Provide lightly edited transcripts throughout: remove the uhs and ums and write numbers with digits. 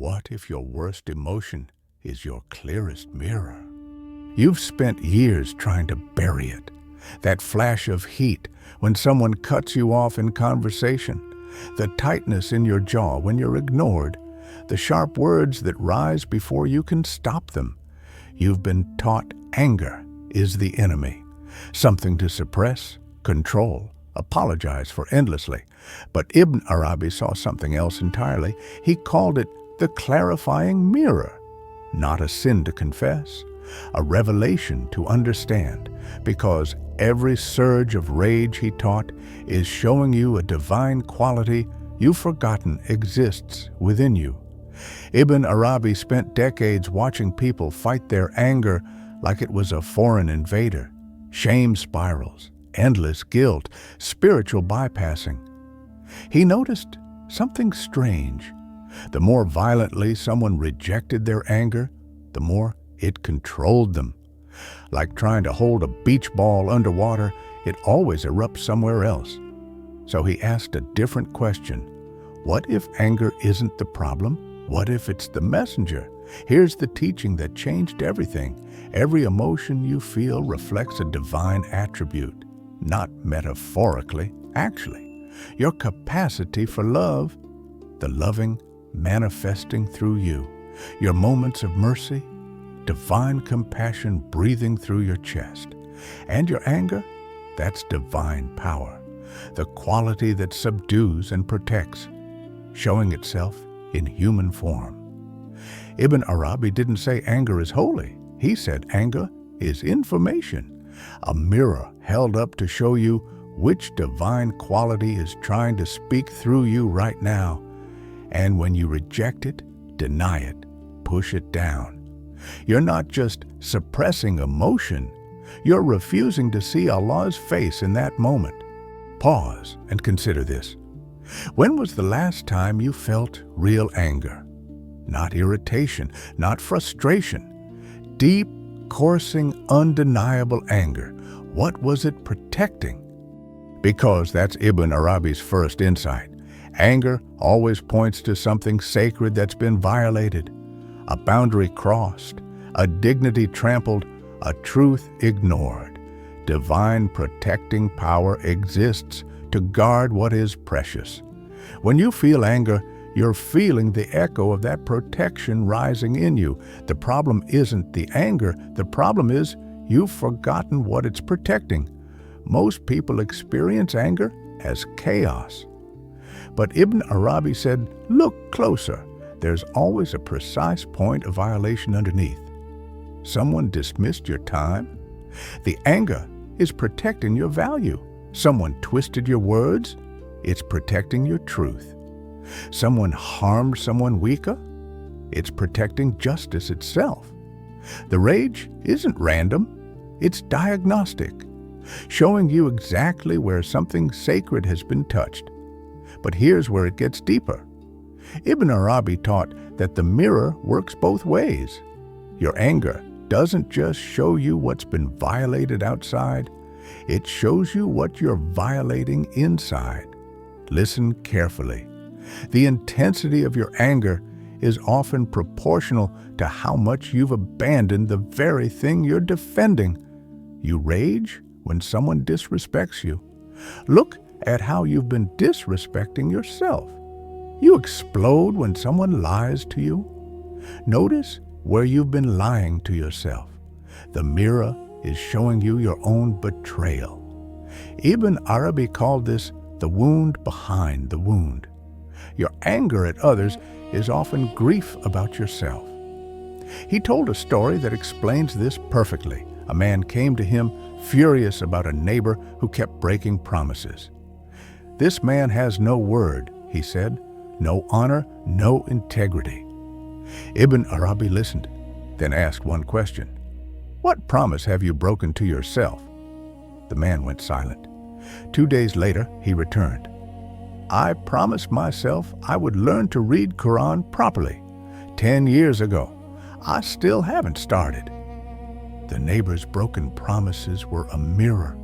What if your worst emotion is your clearest mirror? You've spent years trying to bury it. That flash of heat when someone cuts you off in conversation, the tightness in your jaw when you're ignored, the sharp words that rise before you can stop them. You've been taught anger is the enemy, something to suppress, control, apologize for endlessly. But Ibn Arabi saw something else entirely. He called it the clarifying mirror, not a sin to confess, a revelation to understand, because every surge of rage, he taught, is showing you a divine quality you've forgotten exists within you. Ibn Arabi spent decades watching people fight their anger like it was a foreign invader. Shame spirals, endless guilt, spiritual bypassing. He noticed something strange. The more violently someone rejected their anger, the more it controlled them. Like trying to hold a beach ball underwater, it always erupts somewhere else. So he asked a different question. What if anger isn't the problem? What if it's the messenger? Here's the teaching that changed everything. Every emotion you feel reflects a divine attribute, not metaphorically, actually. Your capacity for love, the loving manifesting through you. Your moments of mercy, divine compassion breathing through your chest. And your anger, that's divine power, the quality that subdues and protects, showing itself in human form. Ibn Arabi didn't say anger is holy. He said anger is information, a mirror held up to show you which divine quality is trying to speak through you right now. And when you reject it, deny it, push it down, you're not just suppressing emotion, you're refusing to see Allah's face in that moment. Pause and consider this. When was the last time you felt real anger? Not irritation, not frustration. Deep, coursing, undeniable anger. What was it protecting? Because that's Ibn Arabi's first insight. Anger always points to something sacred that's been violated, a boundary crossed, a dignity trampled, a truth ignored. Divine protecting power exists to guard what is precious. When you feel anger, you're feeling the echo of that protection rising in you. The problem isn't the anger. The problem is you've forgotten what it's protecting. Most people experience anger as chaos. But Ibn Arabi said, look closer. There's always a precise point of violation underneath. Someone dismissed your time. The anger is protecting your value. Someone twisted your words. It's protecting your truth. Someone harmed someone weaker. It's protecting justice itself. The rage isn't random. It's diagnostic, showing you exactly where something sacred has been touched. But here's where it gets deeper. Ibn Arabi taught that the mirror works both ways. Your anger doesn't just show you what's been violated outside, it shows you what you're violating inside. Listen carefully. The intensity of your anger is often proportional to how much you've abandoned the very thing you're defending. You rage when someone disrespects you. Look at how you've been disrespecting yourself. You explode when someone lies to you. Notice where you've been lying to yourself. The mirror is showing you your own betrayal. Ibn Arabi called this the wound behind the wound. Your anger at others is often grief about yourself. He told a story that explains this perfectly. A man came to him furious about a neighbor who kept breaking promises. This man has no word, he said, no honor, no integrity. Ibn Arabi listened, then asked one question. What promise have you broken to yourself? The man went silent. 2 days later, he returned. I promised myself I would learn to read Quran properly. 10 years ago. I still haven't started. The neighbor's broken promises were a mirror,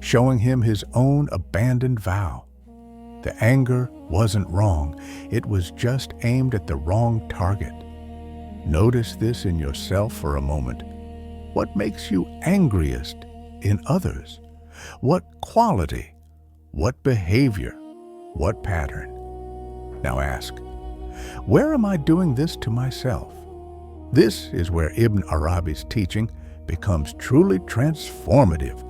showing him his own abandoned vow. The anger wasn't wrong. It was just aimed at the wrong target. Notice this in yourself for a moment. What makes you angriest in others? What quality? What behavior? What pattern? Now ask, where am I doing this to myself? This is where Ibn Arabi's teaching becomes truly transformative.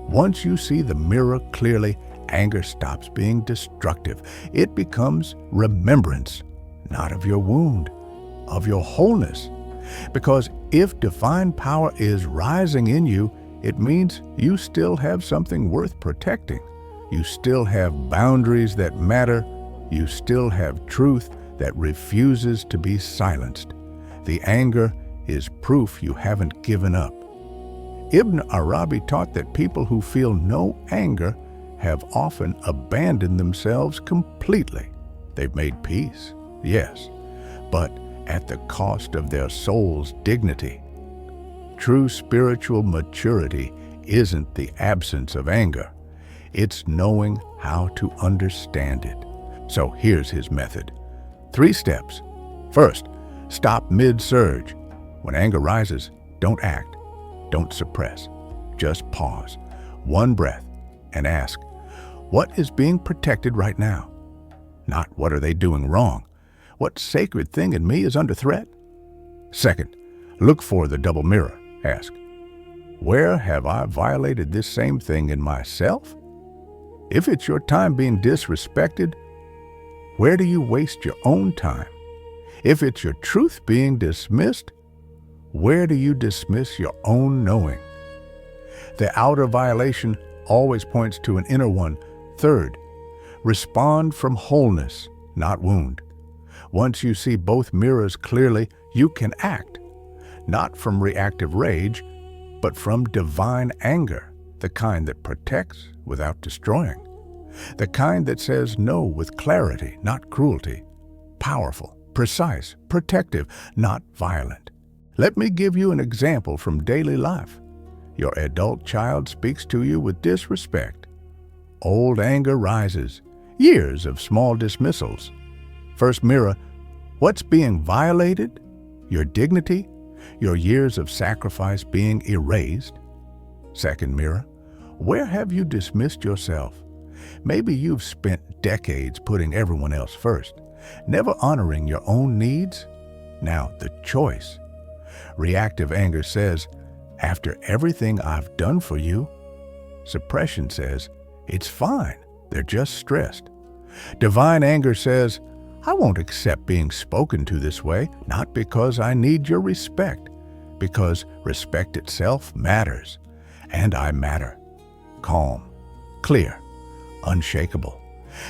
Once you see the mirror clearly, anger stops being destructive. It becomes remembrance, not of your wound, of your wholeness. Because if divine power is rising in you, it means you still have something worth protecting. You still have boundaries that matter. You still have truth that refuses to be silenced. The anger is proof you haven't given up. Ibn Arabi taught that people who feel no anger have often abandoned themselves completely. They've made peace, yes, but at the cost of their soul's dignity. True spiritual maturity isn't the absence of anger. It's knowing how to understand it. So here's his method. 3 steps. First, stop mid-surge. When anger rises, don't act. Don't suppress. Just pause. 1 breath and ask, what is being protected right now? Not what are they doing wrong. What sacred thing in me is under threat? Second, look for the double mirror. Ask, where have I violated this same thing in myself? If it's your time being disrespected, where do you waste your own time? If it's your truth being dismissed, where do you dismiss your own knowing? The outer violation always points to an inner one. Third, respond from wholeness, not wound. Once you see both mirrors clearly, you can act, not from reactive rage, but from divine anger, the kind that protects without destroying, the kind that says no with clarity, not cruelty, powerful, precise, protective, not violent. Let me give you an example from daily life. Your adult child speaks to you with disrespect. Old anger rises, years of small dismissals. First mirror, what's being violated? Your dignity, your years of sacrifice being erased. Second mirror, where have you dismissed yourself? Maybe you've spent decades putting everyone else first, never honoring your own needs. Now the choice. Reactive anger says, after everything I've done for you. Suppression says, it's fine, they're just stressed. Divine anger says, I won't accept being spoken to this way, not because I need your respect, because respect itself matters, and I matter. Calm, clear, unshakable.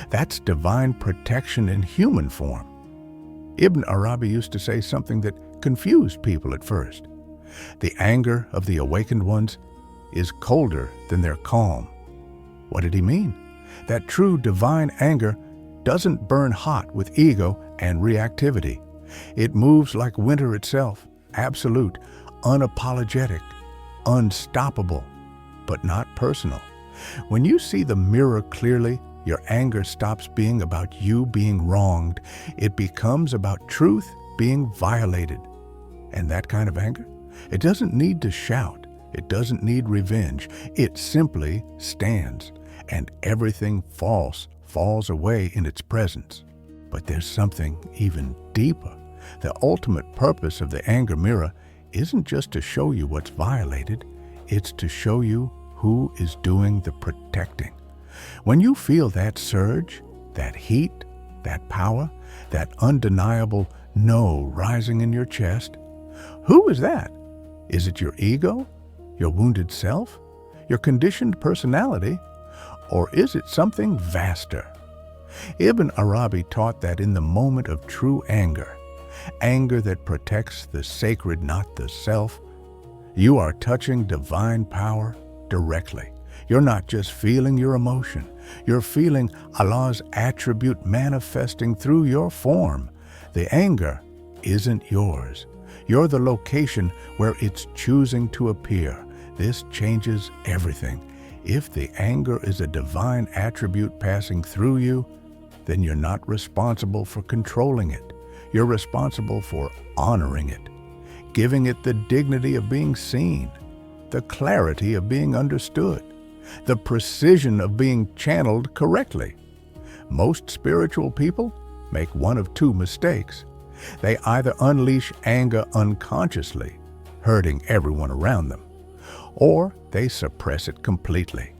That's divine protection in human form. Ibn Arabi used to say something that confused people at first. The anger of the awakened ones is colder than their calm. What did he mean? That true divine anger doesn't burn hot with ego and reactivity. It moves like winter itself, absolute, unapologetic, unstoppable, but not personal. When you see the mirror clearly, your anger stops being about you being wronged. It becomes about truth being violated. And that kind of anger, it doesn't need to shout. It doesn't need revenge. It simply stands, and everything false falls away in its presence. But there's something even deeper. The ultimate purpose of the anger mirror isn't just to show you what's violated. It's to show you who is doing the protecting. When you feel that surge, that heat, that power, that undeniable no rising in your chest, who is that? Is it your ego, your wounded self, your conditioned personality, or is it something vaster? Ibn Arabi taught that in the moment of true anger, anger that protects the sacred, not the self, you are touching divine power directly. You're not just feeling your emotion. You're feeling Allah's attribute manifesting through your form. The anger isn't yours. You're the location where it's choosing to appear. This changes everything. If the anger is a divine attribute passing through you, then you're not responsible for controlling it. You're responsible for honoring it, giving it the dignity of being seen, the clarity of being understood, the precision of being channeled correctly. Most spiritual people make one of two mistakes. They either unleash anger unconsciously, hurting everyone around them, or they suppress it completely,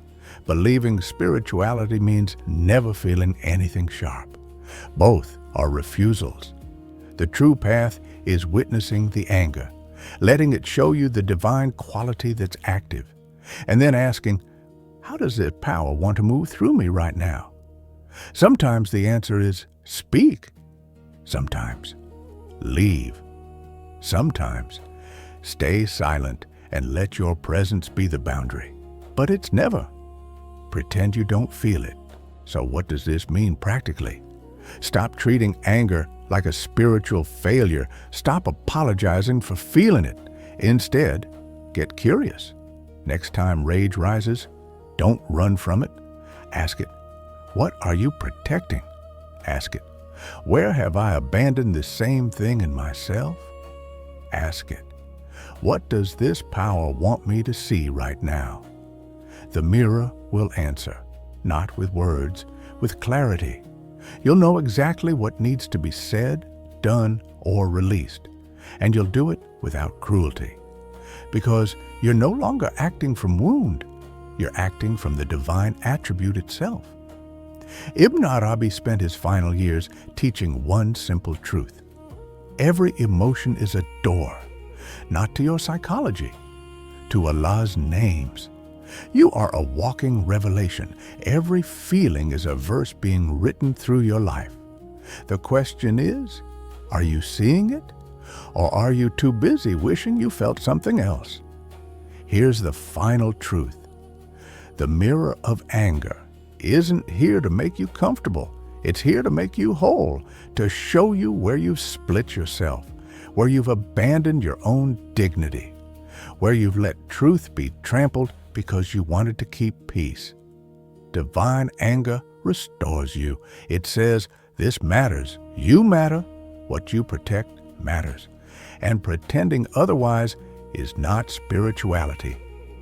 believing spirituality means never feeling anything sharp. Both are refusals. The true path is witnessing the anger, letting it show you the divine quality that's active, and then asking, how does this power want to move through me right now? Sometimes the answer is speak. Sometimes leave. Sometimes stay silent and let your presence be the boundary. But it's never pretend you don't feel it. So what does this mean practically? Stop treating anger like a spiritual failure. Stop apologizing for feeling it. Instead, get curious. Next time rage rises, don't run from it. Ask it, what are you protecting? Ask it, where have I abandoned the same thing in myself? Ask it, what does this power want me to see right now? The mirror will answer, not with words, with clarity. You'll know exactly what needs to be said, done, or released, and you'll do it without cruelty. Because you're no longer acting from wound, you're acting from the divine attribute itself. Ibn Arabi spent his final years teaching one simple truth. Every emotion is a door, not to your psychology, to Allah's names. You are a walking revelation. Every feeling is a verse being written through your life. The question is, are you seeing it? Or are you too busy wishing you felt something else? Here's the final truth. The mirror of anger isn't here to make you comfortable. It's here to make you whole, to show you where you've split yourself, where you've abandoned your own dignity, where you've let truth be trampled because you wanted to keep peace. Divine anger restores you. It says, this matters. You matter. What you protect matters. And pretending otherwise is not spirituality.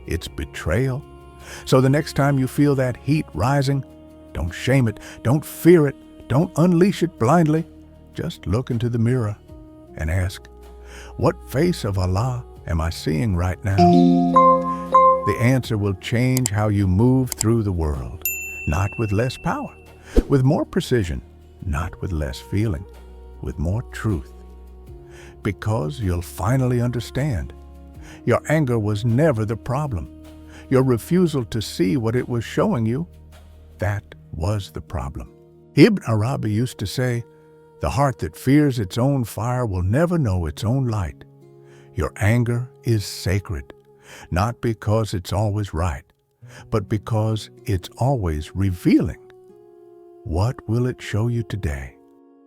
It's betrayal. So the next time you feel that heat rising, don't shame it, don't fear it, don't unleash it blindly. Just look into the mirror and ask, what face of Allah am I seeing right now? The answer will change how you move through the world, not with less power, with more precision, not with less feeling, with more truth. Because you'll finally understand. Your anger was never the problem. Your refusal to see what it was showing you, that was the problem. Ibn Arabi used to say, the heart that fears its own fire will never know its own light. Your anger is sacred, not because it's always right, but because it's always revealing. What will it show you today?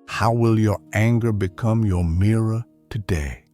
How will your anger become your mirror today?